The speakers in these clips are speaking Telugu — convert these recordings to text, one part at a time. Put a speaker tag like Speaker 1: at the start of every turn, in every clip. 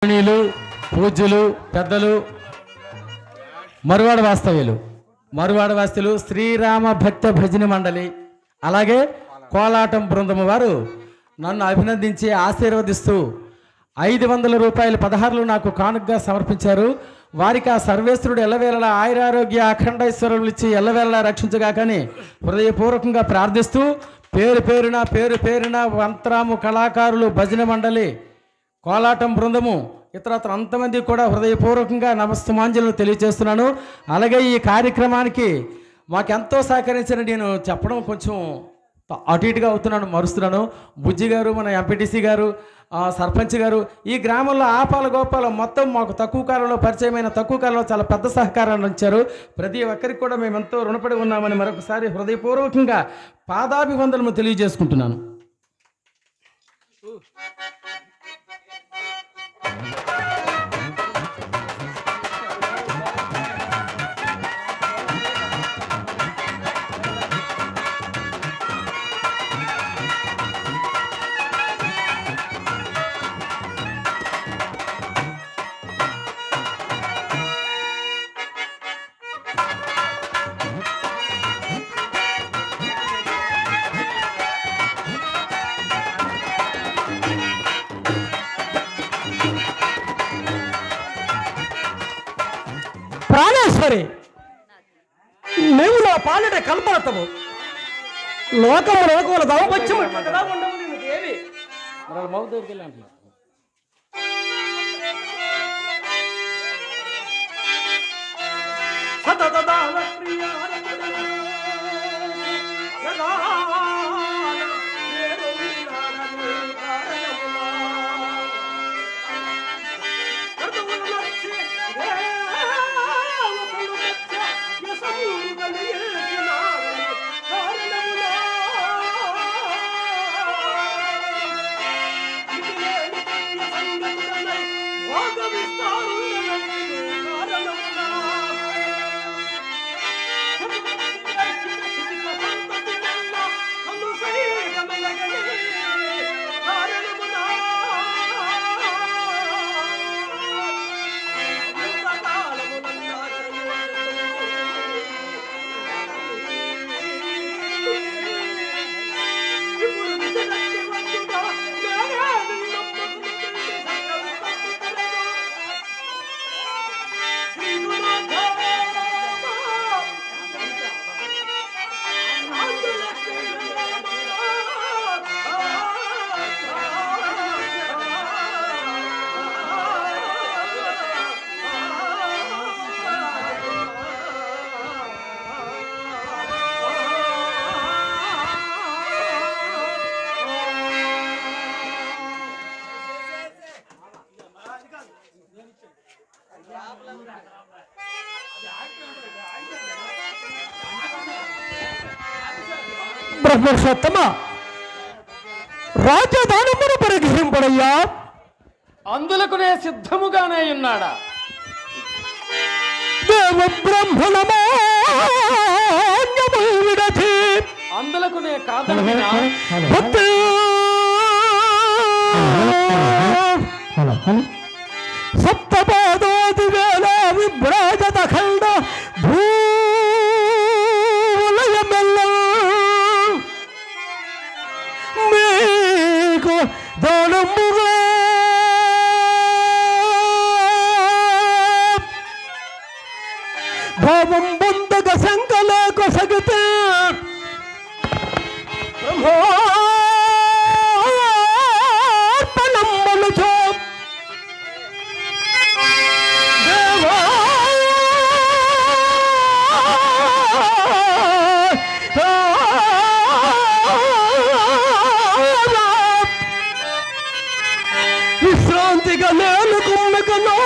Speaker 1: పూజ్యులు పెద్దలు మరువాడ వాస్తవ్యులు శ్రీరామ భక్త భజన మండలి అలాగే కోలాటం బృందము వారు నన్ను అభినందించి ఆశీర్వదిస్తూ 500 రూపాయలు 16 నాకు కానుకగా సమర్పించారు. వారికి ఆ సర్వేశ్వరుడు ఎల్లవేళలా ఆయురారోగ్య అఖండైశ్వరులు ఇచ్చి ఎల్లవేళలా రక్షించగాకని హృదయపూర్వకంగా ప్రార్థిస్తూ పేరు పేరున వంతరాము కళాకారులు భజన మండలి కోలాటం బృందము ఇతరత్ర అంతమంది కూడా హృదయపూర్వకంగా నమస్తమాంజలు తెలియజేస్తున్నాను. అలాగే ఈ కార్యక్రమానికి మాకెంతో సహకరించిన నేను చెప్పడం కొంచెం అటు ఇటుగా అవుతున్నాను, మరుస్తున్నాను. బుజ్జి గారు, మన ఎంపీటీసీ గారు, సర్పంచ్ గారు, ఈ గ్రామంలో ఆపాల గోపాల మొత్తం మాకు తక్కువ కాలంలో పరిచయమైన తక్కువ కాలంలో చాలా పెద్ద సహకారాన్ని ఇచ్చారు. ప్రతి ఒక్కరికి కూడా మేము ఎంతో రుణపడి ఉన్నామని మరొకసారి హృదయపూర్వకంగా పాదాభివందనము తెలియజేసుకుంటున్నాను.
Speaker 2: ప్రాణేశ్వరి, నీవు నా పాలిట కల్పనతము లోకము లోకముల దౌపత్యము కదా ఉండవు నేను దేవి. సతతదాన ప్రియాల బ్రహ్మోత్తమ రాజధానమును పరిగ్రహింపడయ్యా.
Speaker 1: అందులకునే సిద్ధముగానే ఉన్నాడా?
Speaker 2: దేవ బ్రహ్మణమా విడచి
Speaker 1: అందులకునే కాదన్నా
Speaker 2: సప్తపాదోది వేల విభ్రాజత ఖండ భూలయమెల్ల మీకు దానముగా భావం బొందగ సంకలే కొసగితే బ్రహ్మోర్పణమ్మను చో దేవా విశ్రాంతిగా నేను కుమ్మికను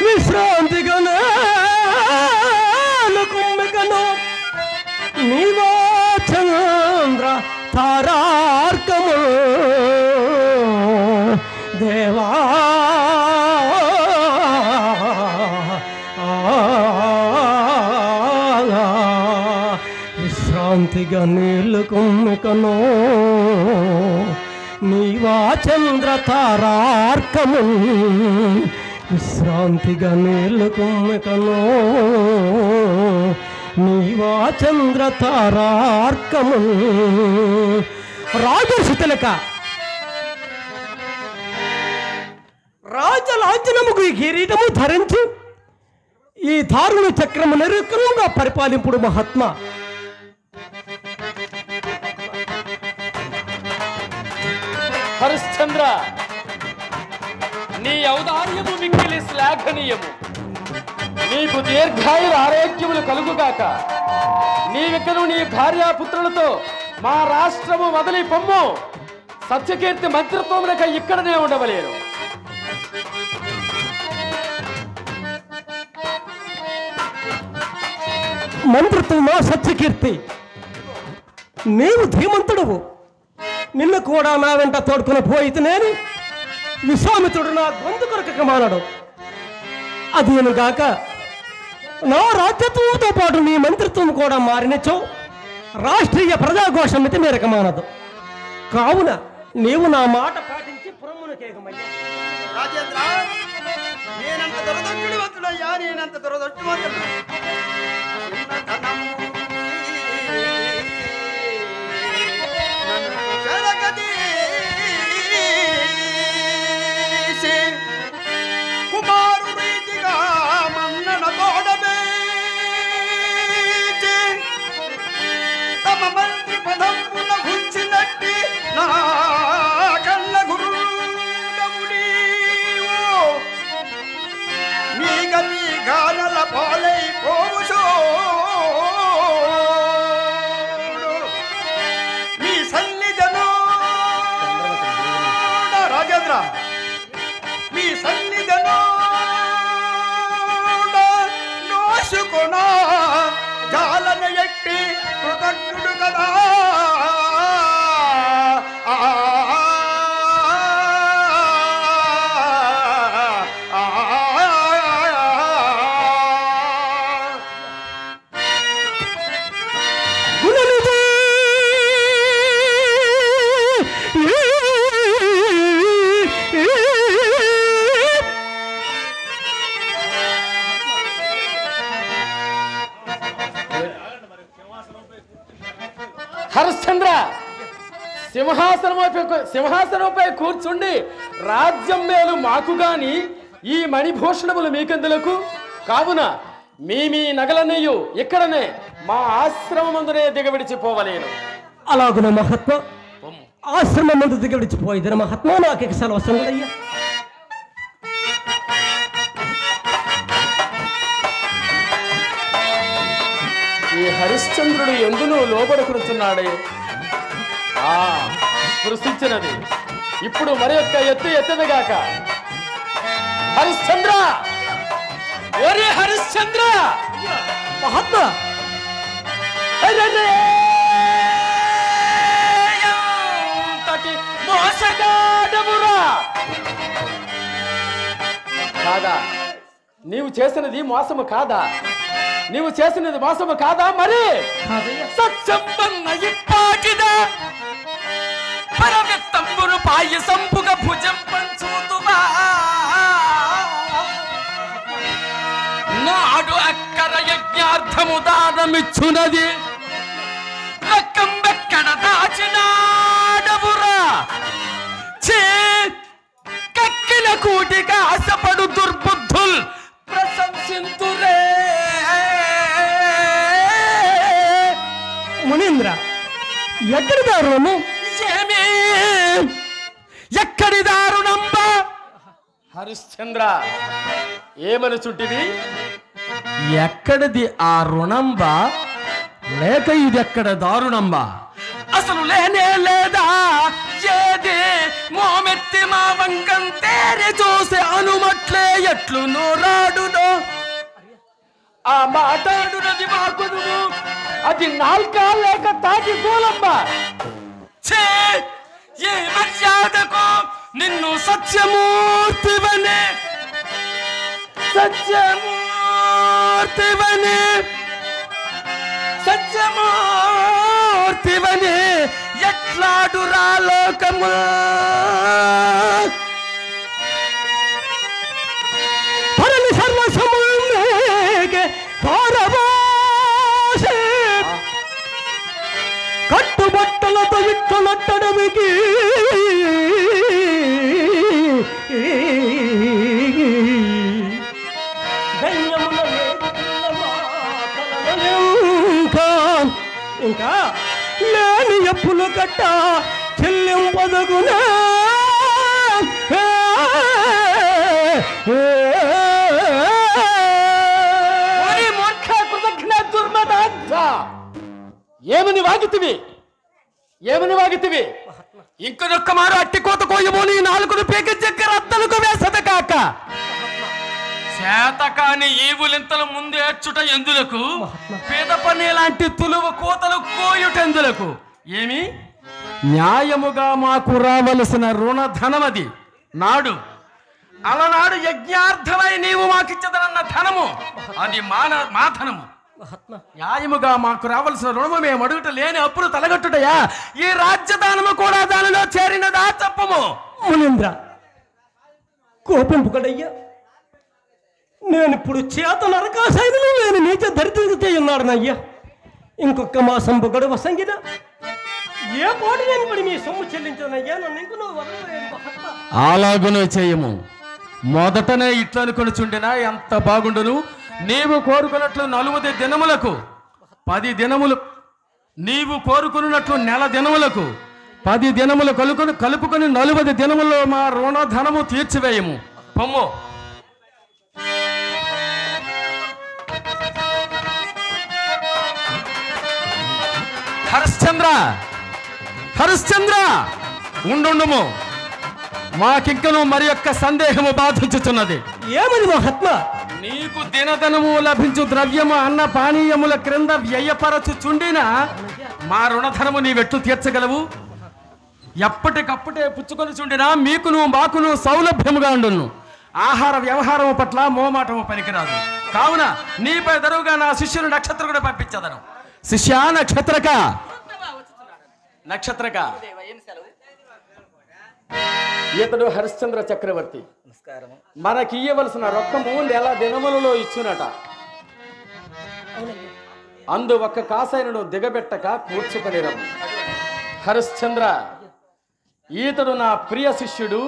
Speaker 2: విశ్రాంతిగా నేను కుమ్మికను నీవో చంద్ర తారార్కము దేవా విశ్రాంతిగా నీళ్ళు కుమ్మికను నీవా చంద్ర తారార్కము విశ్రాంతిగా మేలుకొమ్మెకనో నీవా చంద్ర తారార్కము రాజర్షి తిలక రాజలాంఛనముకు ఈ కిరీటము ధరించి ఈ దారుణ చక్రము నిరుక్రమంగా పరిపాలింపుడు మహాత్మా.
Speaker 3: హరిశ్చంద్ర, నీ ఔదార్యము మిక్కిలి శ్లాఘనీయము. నీకు దీర్ఘాయుర ఆరోగ్యములు కలుగుగాక. నీవిక్కను నీ భార్యాపుత్రులతో మా రాష్ట్రము వదిలి పొమ్ము. సత్యకీర్తి మంత్రిత్వమునక ఇక్కడనే ఉండవలేను.
Speaker 2: మంత్రిత్వమా సత్యకీర్తి, నీవు ధీమంతుడువు. నిన్ను కూడా నా వెంట తోడుకుని పోయితేనేని విశ్వామిత్రుడు నా గొంతు కొరకు మానడు. అదేనుగాక నా రాజ్యత్వంతో పాటు నీ మంత్రిత్వం కూడా మారినచో రాష్ట్రీయ ప్రజాఘోషం మితి మేరకు మానదు. కావున నీవు నా మాట పాటించి పురమునకేగమయ్యా.
Speaker 4: రాజేంద్ర, నేనంత దురదృష్టవంతుడయ్యా, నేనంత దురదృష్టవంతుడు. కుమారు రీతిగా మన్నన తోడబేచి తమ మంత్రి పదమున గుచ్చినట్టి నా కళ్ళ గురుడముడీవో నీ గతి గానల పాలై పోవుచో మీ సన్నిధనో రాజేంద్ర, మీ సన్నిధనో నోసుకున్నా జాలన ఎట్టి కృతజ్ఞుడు కదా.
Speaker 3: హరిశ్చంద్ర, సింహాసనంపై కూర్చుండి రాజ్యం మేలు మాకు గాని ఈ మణిభూషణములు మీకెందులకు? కావున మీ నగలన్నయ్యు ఇక్కడనే మా ఆశ్రమమందునే దిగవిడిచిపోవలేను.
Speaker 2: అలాగున మహాత్మా, ఆశ్రమం ముందు దిగడిచిపోయిద్దరు మహాత్మా. నాకు ఇక సెలవు వస్తుందయ్యా.
Speaker 3: ఈ హరిశ్చంద్రుడు ఎందును లోబడుకున్నాడే. స్పృశించినది ఇప్పుడు మరి యొక్క ఎత్తు ఎత్తదిగాక. హరిశ్చంద్ర, ఓరే హరిశ్చంద్ర
Speaker 2: మహాత్మా,
Speaker 3: మోసగాడమురా. కాదా, నీవు చేసినది మోసము కాదా? నీవు చేసినది మోసము కాదా? మరి సత్సంబన్న ఇప్పాటిదా పరమెత్తంబును పాయసంపుగ భుజం పంచుతువా నాడు అక్కర యజ్ఞార్థము దానమిచ్చునది రక్కం ఎక్కడ దాచినాడవురా. చే కక్కిన కూటిగా ఆశపడు దుర్బుద్ధుల్ ప్రశంసింతురే.
Speaker 2: మునీంద్ర, ఎక్కడి దారుణము?
Speaker 3: ఎక్కడి దారుణంబా? హరిశ్చంద్ర, ఏమని చుట్టివి?
Speaker 1: ఎక్కడిది ఆ రుణంబా, లేక ఇది ఎక్కడ దారుణంబా?
Speaker 3: అసలు లేనే లేదా? ఏది మోమెత్తి మా వంకం తేరి చూసి అనుమట్లే ఎట్లు నోరాడునో ఆ మాట్లాడునది మాకును. అది నాల్క లేక తాకి గోలంబా? ఏ మర్యాదకు నిన్ను సత్యమూర్తివనే సత్యమూర్తివనే
Speaker 2: ఎట్లాడురా లోకము పరని సర్వసముల్లేకే పారవాసే కట్టుబట్టలతో ఇట్టునట్టడమికి ఇంకా లేని ఎప్పులు కట్ట చెల్లింపదగునా
Speaker 3: ఏమని వాగితివి ఏమని వాగితివి ఇంకొక మారు అట్టి కోత కోయమోని నాలుగును పీక చక్కెర అత్తలకు వేసద కాక చేతకాని ఈవులింతల ముందు ఏడ్చుట ఎందులకు పేదపని లాంటి తులువ కోతలు కోయుటెందులకు ఏమి న్యాయముగా మాకు రావలసిన రుణధనమది నాడు అలనాడు యజ్ఞార్థమై నీవు మాకిచ్చదనన్న ధనము అది మా ధనము న్యాయముగా మాకు రావలసిన రుణము మేము అడుగుట లేని అప్పుడు తలగట్టుటయా ఈ రాజ్యదానము కూడా దానిలో చేరినదా తప్పము
Speaker 2: మునీంద్ర కోపింపుకడయ్యా నేను ఇప్పుడు చేత నరకాశైలు నేను నీచ దరిద్రత ఉన్నాడనయ్యా ఇంకొక మాసం గడువ సంగిన ఏ పాటు నేను పడి మీ సొమ్ము చెల్లించానయ్యా నన్ను ఇంక నువ్వు
Speaker 3: అలాగునే చేయము మొదటనే ఇట్లనుకొని చుండినా ఎంత బాగుండును నీవు కోరుకున్నట్లు 40 దినములకు 10 దినములు నీవు కోరుకున్నట్లు నెల దినములకు 10 దినములు కలుపుకొని 40 దినముల్లో మా రుణధనము తీర్చివేయము పొమ్ము హరిశ్చంద్ర ఉండుము మాకింకను మరి యొక్క సందేహము బాధించుతున్నది
Speaker 2: ఏమని మహాత్మ
Speaker 3: నీకు దినదనము లభించు ద్రవ్యము అన్న పానీయముల క్రింద వ్యయపరచుచుండిన మా రుణధనము నీవెట్లు తీర్చగలవు ఎప్పటికప్పుడే పుచ్చుకొని చుండినా మీకును మాకును సౌలభ్యముగా ఉండును ఆహార వ్యవహారము పట్ల మోమాటము పనికిరాదు కావున నీపై దరువుగా నా శిష్యుని నక్షత్రకుడు పంపించదను శిష్య నక్షత్రక ఇతడు హరిశ్చంద్ర చక్రవర్తి మనకి ఇయ్యవలసిన రొక్కము నెల దినములలో ఇచ్చునట అందు ఒక్క కాసైనను దిగబెట్టక కూర్చుకొని రమ్ము హరిశ్చంద్ర ఈతడు నా ప్రియ శిష్యుడు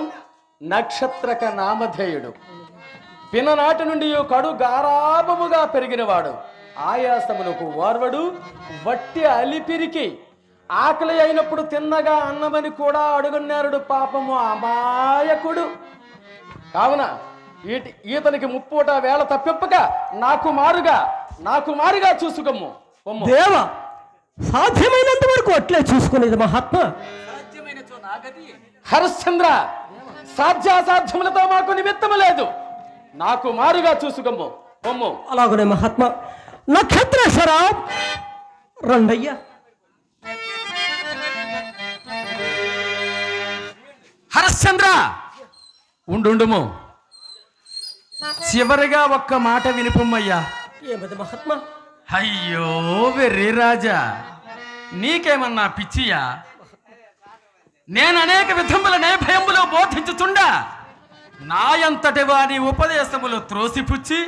Speaker 3: నక్షత్రక నామధేయుడు పిననాటి నుండి కడు గారాబముగా పెరిగినవాడు ఆయాసమునకు ఓర్వడు వట్టి అలిపిరికి ఆకలి అయినప్పుడు తిన్నగా అన్నమని కూడా అడుగున్నారుడు పాపము అమాయకుడు కావున ఈతనికి ముప్పూట వేళ తప్పిప్పక నాకు మారుగా చూసుకోము
Speaker 2: దేవ సాధ్యమైనంత వరకు అట్లే చూసుకునేది మహాత్మ
Speaker 3: హరిశ్చంద్ర సాధ్యాసాధ్యములతో మాకు నిమిత్తము లేదు నాకు మారుగా చూసుకోము పొమ్ము
Speaker 2: అలాగనే మహాత్మ నక్షత్రేశ్వర రండయ్యా
Speaker 3: హరిశ్చంద్ర ఉండుము చివరిగా ఒక్క మాట వినిపమ్మయ్యా
Speaker 2: ఏమది మహాత్మ
Speaker 3: అయ్యో వెర్రి రాజా నీకేమన్నా పిచ్చియా నేను అనేక విధముల భయములో బోధించుచుండా నాయంతటి వారి ఉపదేశములు త్రోసిపుచ్చి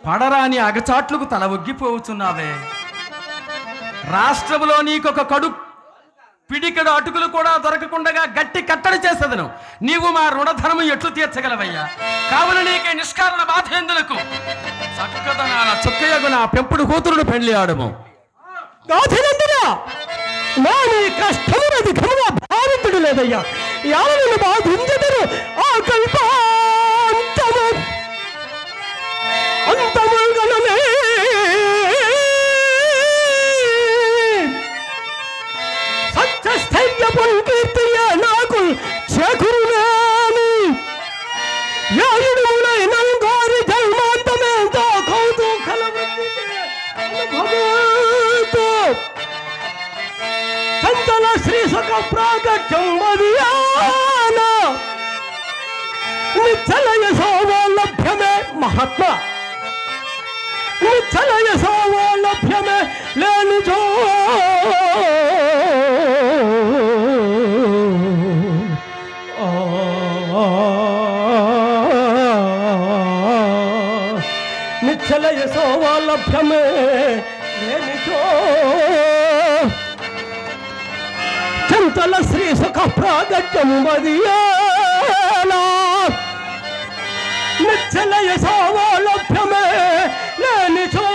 Speaker 3: పడరాని అగచాట్లకు తల ఒగ్గిపోవచ్చున్నావే రాష్ట్రములో నీకొక కడు పిడికడు అటుకులు కూడా దొరకకుండా గట్టి కట్టడి చేసేదను నీవు మా రుణధనము ఎట్లు తీర్చగలవయ్యా కావున నీకే నిష్కారణ బాధ ఎందులకు చక్కదనాల చుక్కయగు నా పెంపుడు కూతురును పెళ్లి ఆడము
Speaker 2: కష్టమునధికముగా భావించడు లేదయ్యా ఎవరిని బాధించదరు ఆ కల్పాంతము అంతముగననే సత్యస్థైర్యపుంకీర్తియ నాకు చేకూరునాని యాయుడులైన గారి జన్మాంతమేంతో కౌతూహల అనుభవతో చందన శ్రీ సక ప్రాగట్యం మర్యాన నిచ్చలయ సౌలభ్యమే మహాత్మ నిచ్చలయ సౌలభ్యమే లేని నిచ్చల యశోవాలభ్యమే లేనిచో చింతల శ్రీ సుఖ ప్రాగట్యము మదియేలా నిచ్చల యశోవాలభ్యమే లేనిచో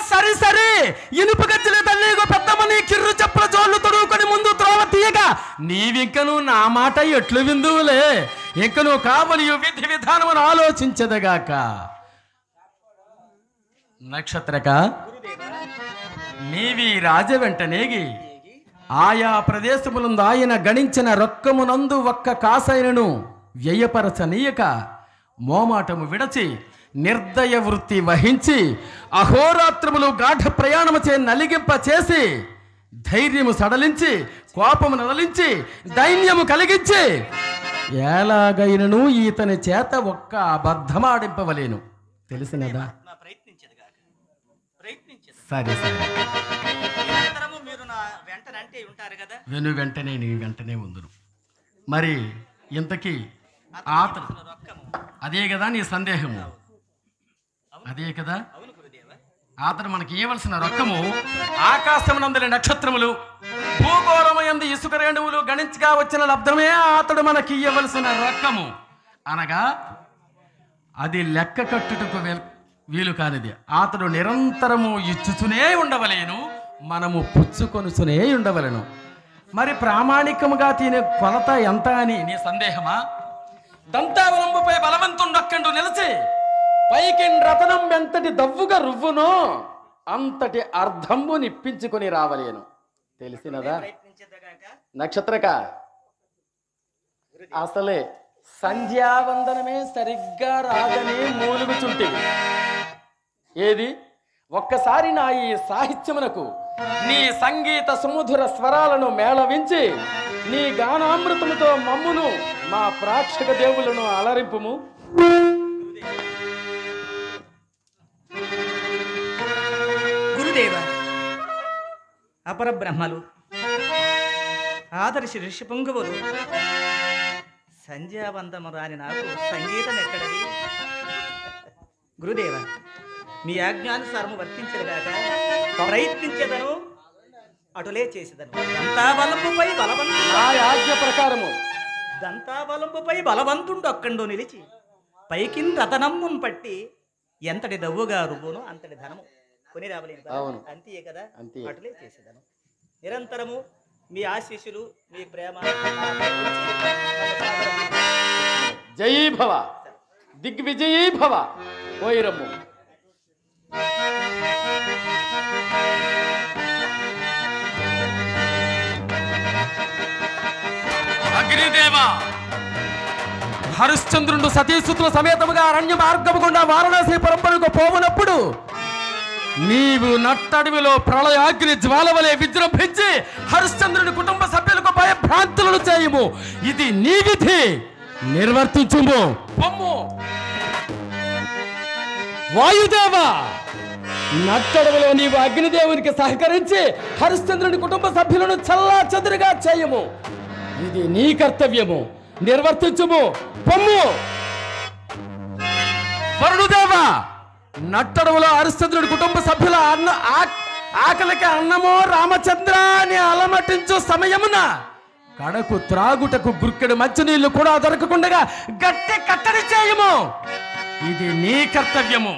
Speaker 3: సరే సరే ఇనుపు గజ్జల తల్లి పెద్దమ్మని కిర్రు చెప్పుల జోళ్ళు తొడుగుకొని ముందు త్రోవ తీయగా నీవింకను నా మాట ఎట్లు విందువులే ఇంకను కావలి విధి విధానమును ఆలోచించదగాక. నక్షత్రక నీవి రాజ వెంటనేగి ఆయా ప్రదేశములందు ఆయన గణించిన రొక్కమునందు ఒక్క కాసైనను వ్యయపరచనీయక మోమాటము విడచి నిర్దయ వృత్తి వహించి అహోరాత్రములు గాఢ ప్రయాణముచే నలిగింప చేసి ధైర్యము సడలించి కోపము నడలించి దైన్యము కలిగించి ఎలాగైనను ఈతని చేత ఒక్క అబద్ధమాడింపవలేను. తెలిసినదా? సరే సరే వెను వెంటనే నీ వెంటనే ఉందును. మరి ఇంతకీ అదే కదా నీ సందేహము? అదే కదా అతను మనకి ఇవ్వవలసిన రొక్కము ఆకాశమునందలి నక్షత్రములు భూగోళమయందు ఇసుక రేణువులు గణించగా వచ్చిన లబ్ధమే అతడు మనకి ఇవ్వవలసిన రొక్కము అనగా అది లెక్క కట్టుటకు వీలు కానిది. అతడు నిరంతరము ఇచ్చుతూనే ఉండవలేను, మనము పుచ్చుకొనుచునే ఉండవలను. మరి ప్రామాణికముగా తినే కొలత ఎంత అని నీ సందేహమా? దంతావలంబుపై బలవంతుండొక్కండు నిలిచి పైకి రతనం ఎంతటి దవ్వుగా రువ్వునో అంతటి అర్ధంబు నిప్పించుకొని రావలేను. తెలిసినదా? నక్షత్రక అసలే సంధ్యావందనమే సరిగ్గా రాదని మూలుగుచుంటివి. ఏది ఒక్కసారి నా ఈ సాహిత్యమునకు నీ సంగీత సుమధుర స్వరాలను మేళవించి నీ గానామృతముతో మమ్మును మా ప్రేక్షక దేవులను అలరింపుము.
Speaker 5: గురుదేవ, అపర బ్రహ్మలు ఆదర్శి ఋషి పొంగువులు సంధ్యావందము రాని నాకు సంగీతం ఎక్కడది? గురుదేవ, మీ ఆజ్ఞానుసారము వర్తించదుగాక ప్రయత్నించేదను, అటులే చేసేదను. దంతాబలంబుపై బలవంతుండు ఒక్కండు నిలిచి పైకిన్ రతనమ్మును పట్టి ఎంతటి దవ్వుగా రువ్వును అంతటి ధనము కొని రావలేదు. అంతే కదా, అటులే చేసేదను. నిరంతరము మీ ఆశీస్సులు, మీ ప్రేమ.
Speaker 3: జయీ భవ, దిగ్విజయీ భవ. పోయిరమ్ము. అగ్నిదేవ, హరిశ్చంద్రుడు సతీసుతుల సమేతముగా అరణ్య మార్గము గుండా వారణాసి పరంపరకు పోవునప్పుడు నీవు నట్టడవిలో ప్రళయాగ్ని జ్వాలవలే విజృంభించి హరిశ్చంద్రుని కుటుంబ సభ్యులకు భయభ్రాంతులను చేయము. ఇది నీ విధి, నిర్వర్తించుము. పొమ్ము. వాయుదేవ, నట్టడవిలో నీవు అగ్నిదేవునికి సహకరించి హరిశ్చంద్రుని కుటుంబ సభ్యులను చల్లా చెదురుగా చేయము. ఇది నీ కర్తవ్యము, నిర్వర్తించుము. పొమ్ము. వరుణుదేవ, నట్టడవులో హరిశ్చంద్రుడి కుటుంబ సభ్యుల ఆకలికి అన్నమో రామచంద్ర అని అలమటించు సమయమున కడకు త్రాగుటకు గుర్కెడు మంచినీళ్లు కూడా దొరకకుండా గట్టి కట్టడి చేయము. ఇది నీ కర్తవ్యము,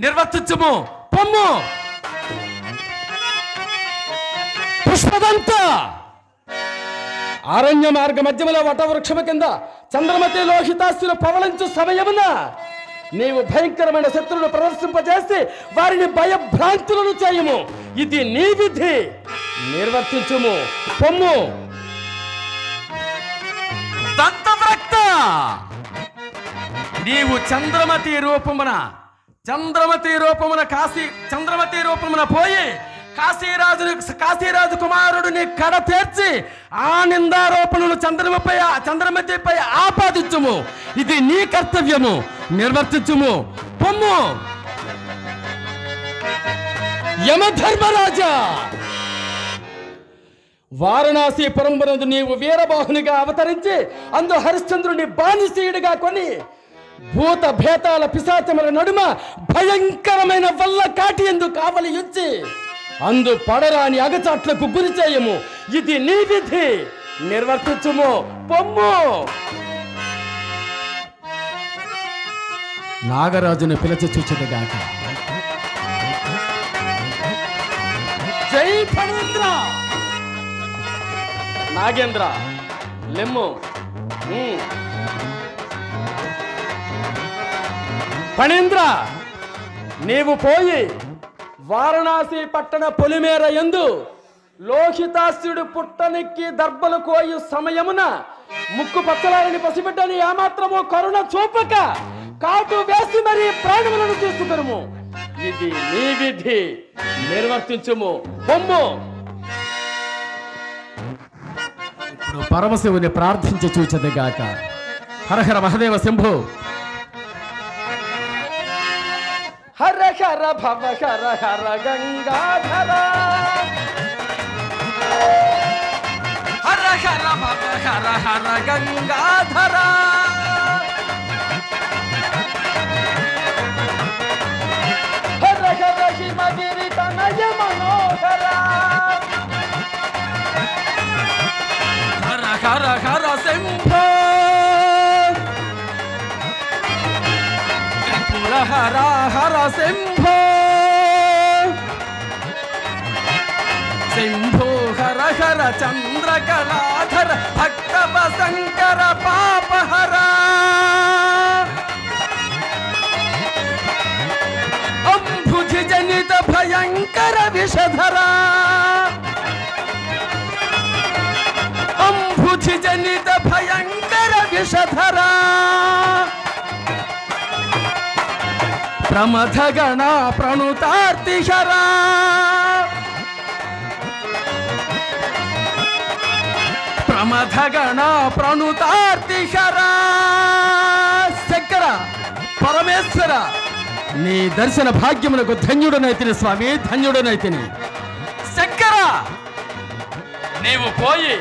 Speaker 3: నిర్వర్తించుము. పొమ్ము. పుష్పదంత, అరణ్య మార్గ మధ్యములో వటవృక్షము కింద చంద్రమతి లోహితాస్తులు పవళించు సమయమున నీవు భయంకరమైన శత్రువును ప్రదర్శింపజేసి వారిని భయభ్రాంతులను చేయము. ఇది నీ విధి, నిర్వర్తించుము. పొమ్ము. దంతవ్రక్త, నీవు చంద్రమతి రూపమున చంద్రమతి రూపమున పోయి కాశీరాజు కుమారుడిని కడ తీర్చి ఆ నిందారోపణలు చంద్రమతిపై ఆపాదించుము. ఇది నీ కర్తవ్యము, నిర్వర్తించుము. పొమ్ము. యమధర్మరాజా, వారణాసి పురంబునందు నీవు వీరబాహునిగా అవతరించి అందు హరిశ్చంద్రుని బానిసీయుడిగా కొని భూత భేతాల పిశాచముల నడుమ భయంకరమైన వల్ల కాటి ఎందు కావలి ఉంచి అందు పడరాని అగచాట్లకు గురి చేయము. ఇది నీ విధి, నిర్వర్తించుము. పొమ్ము. నాగరాజును పిలిచి చూచుడుగాక. జై ఫణీంద్ర. నాగేంద్ర లెమ్ము. ఫణీంద్ర, నీవు పోయి వారణాసి పట్టణ పొలిమేర యందు లోహితాస్యుడు పుట్టనెక్కి దర్భలు కోయు సమయమున ముక్కు పచ్చలారని పసిబిడ్డని ఏమాత్రము కరుణ చూపక కాటు వేసి మరీ ప్రాణములను తీసుకురుము. ఇది నీ విధి, నిర్వర్తించుము. పొమ్ము. ఇప్పుడు పరమశివుని ప్రార్థించి చూచదుగాక. హరహర మహదేవ శంభు. హర హర భవ హర హర గంగాధర. హర హర భవ హర హర గంగాధర. హర హర హిమగిరి తనయ మనోహర. హర హర హర శంభో. త్రిపుర హర హర శంభో. శంభో హర హర చంద్రకళాధర భక్తవ శంకర పాపహర. అంబుధి జనిత భయంకర విషధర. అంబుధి జనిత భయంకర విషధర. ప్రమథగణ ప్రణుతార్తిహర. ప్రమథగణ ప్రణుతార్తిహర. శంకర పరమేశ్వర, నీ దర్శన భాగ్యమునకు ధన్యుడనైతిని స్వామి, ధన్యుడనైతిని. శంకర, నీవు పోయి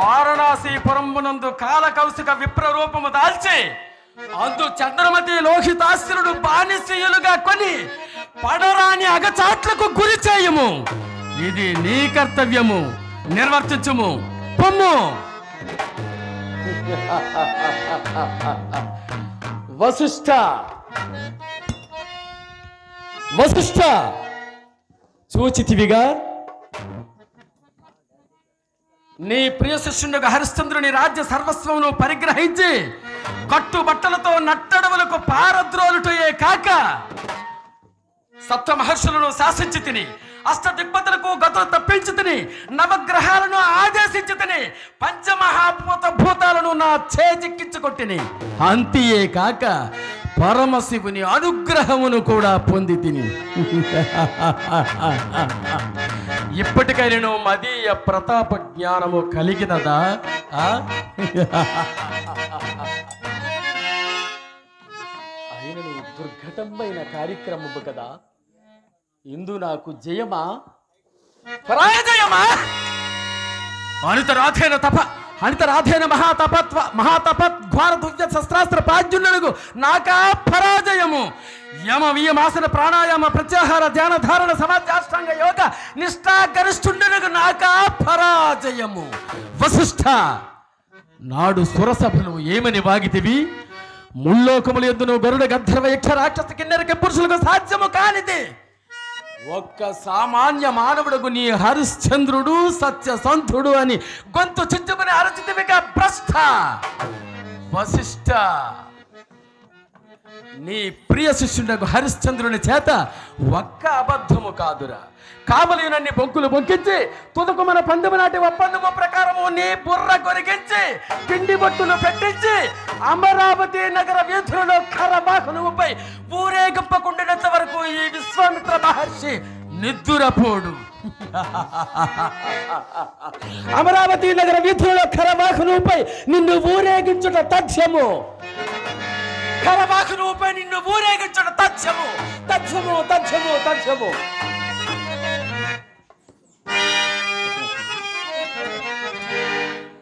Speaker 3: వారణాసి పురంబునందు కాలకౌశిక విప్రరూపము దాల్చి అందు చంద్రమతి లోహితాస్త్రుడు బానిసీయులుగా కొని పడరాని అగచాట్లకు గురి చేయము. ఇది నీ కర్తవ్యము, నిర్వర్తించుము. పొమ్ము. వశిష్ఠ చూచితివిగా నీ ప్రియ శిష్యునిగా హరిశ్చంద్రుని రాజ్య సర్వస్వమును పరిగ్రహించి కట్టుబట్టలతో నట్టడవులకు పారద్రోలుటయే కాక సప్త మహర్షులను శాసించి తిని, అష్ట దిగ్పతులకు గతులు తప్పించి తిని, నవగ్రహాలను ఆదేశించి తిని, పంచమహాభూతాలను నా చేజిక్కించుకొట్టిని. అంతియే కాక పరమశివుని అనుగ్రహమును కూడా పొంది తిని. ఇప్పటికైనా మదీయ ప్రతాప జ్ఞానము కలిగినదా? అయినను దుర్ఘటమైన కార్యక్రమము కదా. ఇందు నాకు జయమా పరాజయమా? అనితరాధైన మహాతపద్ఘార దుర్య శస్త్రాస్త్ర ప్రాజ్ఞులకు నాకా పరాజయము. యమ వియమాసన ప్రాణాయామ ప్రత్యాహార ధ్యాన ధారణ సమాజాష్టాంగ యోగ నిష్ఠాగరిష్ఠుండనకు నాకా పరాజయము. వశిష్ఠ, నాడు సురసభలు ఏమని వాగితివి? ముల్లోకములు ఎందును గరుడ గంధర్వ యక్ష రాక్షస కిన్నెరక పురుషులకు సాధ్యము కానిది. ఒక్క సామాన్య మానవుడుకు నీ హరిశ్చంద్రుడు సత్యసంధుడు అని గొంతు చుచ్చుకుని అరచితివిగా భ్రష్ట. వశిష్ఠ, నీ ప్రియ శిష్యుడకు హరిశ్చంద్రుని చేత ఒక్క అబద్ధము కాదురా, కావలినన్ని బొంకులు బొంకించి తుదకు మన పందుము నాటి ఒప్పందము ప్రకారము నీ బుర్ర కొరిగించి పిండి బొట్టులు పెట్టించి అమరావతి నగర వీధులలో ఖరబాహునుపై ఊరేగింపకుండినంత వరకు ఈ విశ్వామిత్ర మహర్షి నిద్దురపోడు.
Speaker 2: అమరావతి నగర వీధులలో ఖరబాహునుపై నిన్ను ఊరేగించుట తథ్యము.
Speaker 3: ఖరబాహునుపై నిన్ను ఊరేగించుట తథ్యము.
Speaker 2: తథ్యము తథ్యము తథ్యము